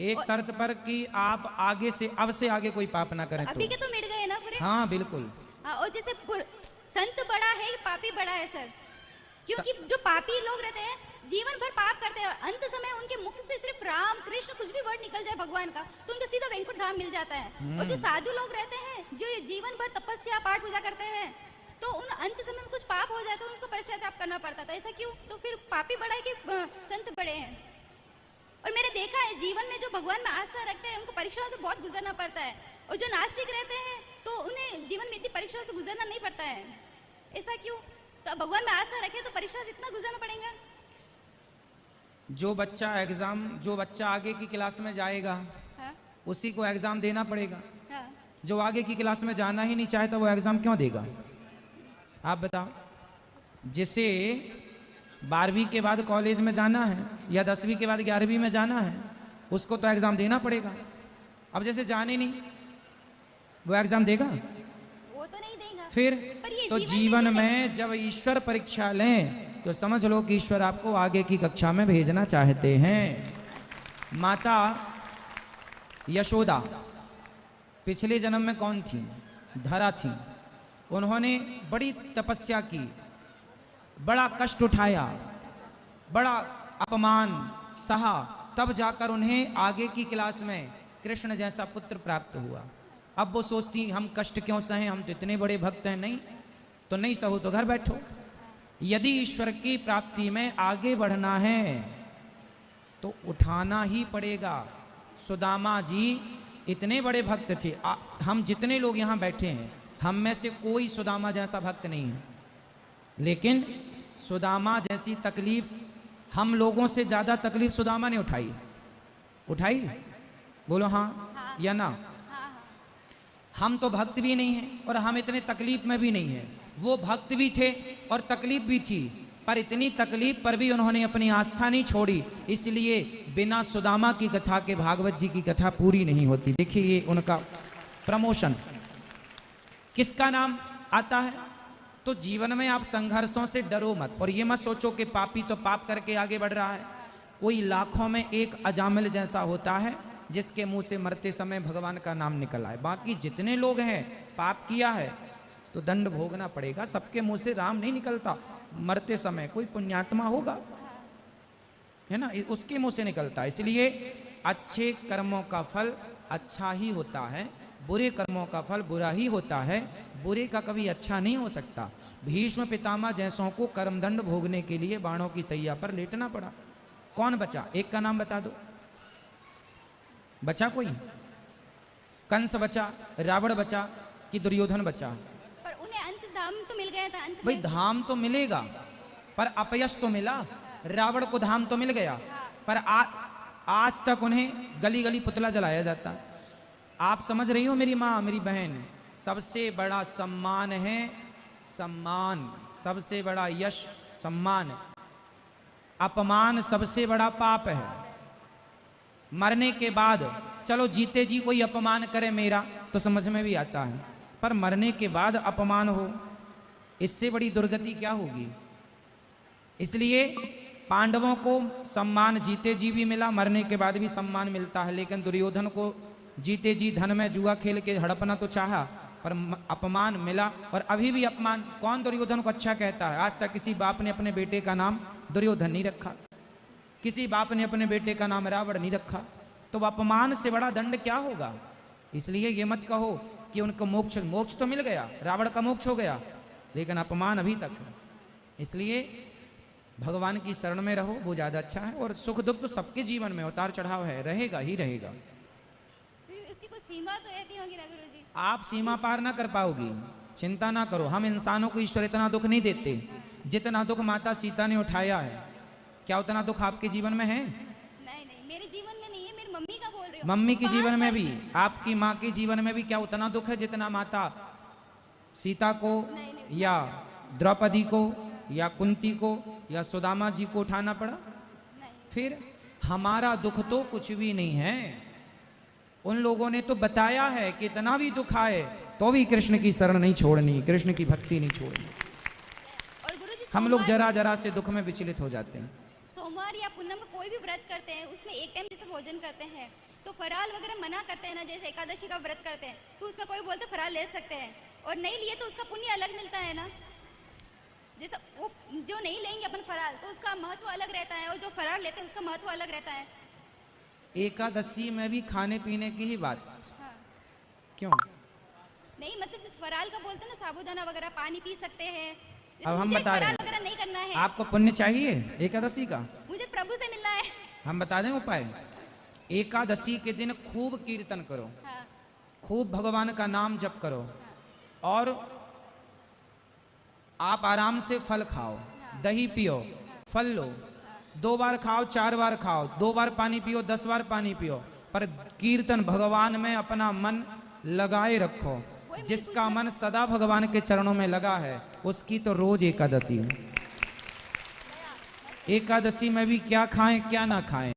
एक शर्त पर कि आप आगे से अब से आगे कोई पाप ना करें। अभी के तो मिट गए ना पूरे। हाँ बिल्कुल। हाँ, और जैसे संत बड़ा है पापी बड़ा है सर, क्योंकि जो पापी लोग रहते हैं जीवन भर पाप करते हैं, अंत समय उनके मुख से सिर्फ राम कृष्ण कुछ भी वर्ड निकल जाए भगवान का तो उनको सीधा वैकुंठ धाम मिल जाता है। और जो साधु लोग रहते हैं जो जीवन भर तपस्या पाठ पूजा करते हैं तो उन अंत समय में कुछ पाप हो जाए तो उनको पश्चाताप करना पड़ता था। ऐसा क्यों? तो फिर पापी बड़ा है कि संत बड़े हैं? और मैंने देखा है जीवन में जो भगवान में आस्था रखते हैं उनको परीक्षाओं से बहुत गुजरना पड़ता है, और जो नास्तिक रहते हैं तो उन्हें जीवन में इतनी परीक्षाओं से गुजरना नहीं पड़ता है। ऐसा क्यों? तो भगवान में आस्था रखे तो परीक्षा से इतना गुजरना पड़ेगा। जो बच्चा आगे की क्लास में जाएगा हाँ? उसी को एग्जाम देना पड़ेगा। हाँ? जो आगे की क्लास में जाना ही नहीं चाहता वो एग्जाम क्यों देगा? आप बताओ। जिसे 12वीं के बाद कॉलेज में जाना है या 10वीं के बाद 11वीं में जाना है उसको तो एग्जाम देना पड़ेगा। अब जैसे जाने नहीं वो एग्जाम देगा? वो तो नहीं देगा। फिर पर ये तो जीवन में जब ईश्वर परीक्षा लें तो समझ लो कि ईश्वर आपको आगे की कक्षा में भेजना चाहते हैं। माता यशोदा पिछले जन्म में कौन थी? धरा थी। उन्होंने बड़ी तपस्या की, बड़ा कष्ट उठाया, बड़ा अपमान सहा, तब जाकर उन्हें आगे की क्लास में कृष्ण जैसा पुत्र प्राप्त हुआ। अब वो सोचती हम कष्ट क्यों सहें, हम तो इतने बड़े भक्त हैं। नहीं तो नहीं सहो तो घर बैठो। यदि ईश्वर की प्राप्ति में आगे बढ़ना है तो उठाना ही पड़ेगा। सुदामा जी इतने बड़े भक्त थे। हम जितने लोग यहाँ बैठे हैं हम में से कोई सुदामा जैसा भक्त नहीं है, लेकिन सुदामा जैसी तकलीफ हम लोगों से ज्यादा तकलीफ सुदामा ने उठाई। बोलो हाँ या ना? हम तो भक्त भी नहीं हैं और हम इतने तकलीफ में भी नहीं हैं। वो भक्त भी थे और तकलीफ भी थी, पर इतनी तकलीफ पर भी उन्होंने अपनी आस्था नहीं छोड़ी। इसलिए बिना सुदामा की कथा के भागवत जी की कथा पूरी नहीं होती। देखिए ये उनका प्रमोशन किसका नाम आता है। तो जीवन में आप संघर्षों से डरो मत और ये मत सोचो कि पापी तो पाप करके आगे बढ़ रहा है। कोई लाखों में एक अजामिल जैसा होता है जिसके मुंह से मरते समय भगवान का नाम निकल आए। बाकी जितने लोग हैं पाप किया है तो दंड भोगना पड़ेगा। सबके मुंह से राम नहीं निकलता मरते समय। कोई पुण्यात्मा होगा है ना, उसके मुंह से निकलता है। इसलिए अच्छे कर्मों का फल अच्छा ही होता है, बुरे कर्मों का फल बुरा ही होता है। बुरे का कभी अच्छा नहीं हो सकता। भीष्म पितामह जैसों को कर्मदंड भोगने के लिए बाणों की सैया पर लेटना पड़ा। कौन बचा? एक का नाम बता दो। बचा कोई? कंस बचा, रावण बचा कि दुर्योधन बचा? पर उन्हें अंत धाम तो मिल गया था। अंत भाई धाम तो मिलेगा पर अपयश तो मिला। रावण को धाम तो मिल गया पर आज तक उन्हें गली गली पुतला जलाया जाता। आप समझ रही हो मेरी माँ मेरी बहन, सबसे बड़ा सम्मान है सम्मान, सबसे बड़ा यश सम्मान। अपमान सबसे बड़ा पाप है। मरने के बाद चलो जीते जी कोई अपमान करे मेरा तो समझ में भी आता है, पर मरने के बाद अपमान हो इससे बड़ी दुर्गति क्या होगी। इसलिए पांडवों को सम्मान जीते जी भी मिला, मरने के बाद भी सम्मान मिलता है। लेकिन दुर्योधन को जीते जी धन में जुआ खेल के हड़पना तो चाहा पर अपमान मिला। और अभी भी अपमान। कौन दुर्योधन को अच्छा कहता है? आज तक किसी बाप ने अपने बेटे का नाम दुर्योधन नहीं रखा, किसी बाप ने अपने बेटे का नाम रावण नहीं रखा। तो अपमान से बड़ा दंड क्या होगा। इसलिए ये मत कहो कि उनको मोक्ष तो मिल गया, रावण का मोक्ष हो गया, लेकिन अपमान अभी तक है। इसलिए भगवान की शरण में रहो, वो ज़्यादा अच्छा है। और सुख दुख तो सबके जीवन में उतार चढ़ाव है, रहेगा ही रहेगा। इसकी कोई सीमा तो रहती होगी ना गुरुजी? आप सीमा पार ना कर पाओगी, चिंता ना करो। हम इंसानों को ईश्वर इतना दुख नहीं देते जितना दुख माता सीता ने उठाया है। क्या उतना दुख आपके जीवन में है? नहीं नहीं, मेरे जीवन में नहीं है, मेरी मम्मी का बोल रही हूँ। मम्मी के जीवन में भी, आपकी माँ के जीवन में भी क्या उतना दुख है जितना माता सीता को या द्रौपदी को या कुंती को या सुदामा जी को उठाना पड़ा? फिर हमारा दुख तो कुछ भी नहीं है। उन लोगों ने तो बताया है कि इतना भी दुख आए तो भी कृष्ण की शरण नहीं छोड़नी, कृष्ण की भक्ति नहीं छोड़नी। और गुरुजी हम लोग जरा जरा से दुख में विचलित हो जाते हैं। सोमवार या पूनम कोई भी व्रत करते हैं उसमें एक टाइम जैसे भोजन करते हैं तो फराल वगैरह मना करते हैं ना, जैसे एकादशी का व्रत करते हैं तो उसमें कोई बोलते फराल ले सकते हैं और नहीं लिए तो उसका पुण्य अलग मिलता है ना। जैसे वो जो नहीं लेंगे अपन फराल तो उसका महत्व अलग रहता है और जो फराल लेते हैं उसका महत्व अलग रहता है। एकादशी में भी खाने पीने की ही बात, हाँ क्यों? नहीं मतलब जिस फराल का बोलते हैं ना, साबूदाना वगैरह पानी पी सकते हैं। जैसे अब हम मुझे बता रहे फराल हैं, वगैरह नहीं करना है, आपको पुण्य चाहिए एकादशी का, मुझे प्रभु से मिलना है। हम बता दें उपाय। एकादशी के दिन खूब कीर्तन करो, हाँ खूब भगवान का नाम जप करो और आप आराम से फल खाओ, दही पियो, फल लो, 2 बार खाओ, 4 बार खाओ, 2 बार पानी पियो, 10 बार पानी पियो, पर कीर्तन भगवान में अपना मन लगाए रखो। जिसका मन सदा भगवान के चरणों में लगा है उसकी तो रोज एकादशी है। एकादशी में भी क्या खाएं क्या ना खाएं,